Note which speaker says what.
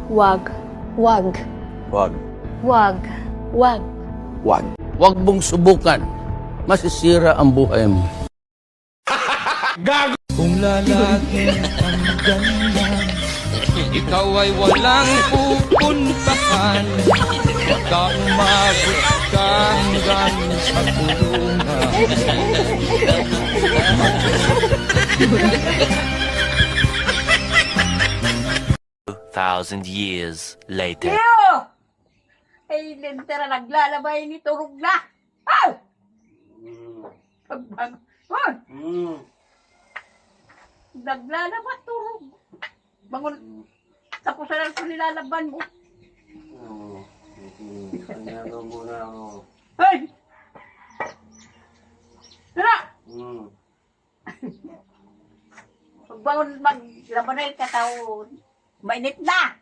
Speaker 1: Wag.
Speaker 2: Wag.
Speaker 3: Wag.
Speaker 1: Wag.
Speaker 2: Wag.
Speaker 3: Wag.
Speaker 4: Huwag mong subukan. Masisira ang buhay mo.
Speaker 5: Kung lalaki ang ganda, ikaw ay walang pupuntahan. Huwag ka umabot ka hanggang sa kulungan.
Speaker 6: 2,000 years later.
Speaker 7: Iyo! Ay, lintera, naglalabay ni Turog na. Aw! Pagbago. Naglalaba, Turog. Bangon. Tapos na lang kung nilalaban mo.
Speaker 3: Ano muna ako?
Speaker 7: Ay! Tara! Pagbangon, maglaban na yung kataon. Mainit na!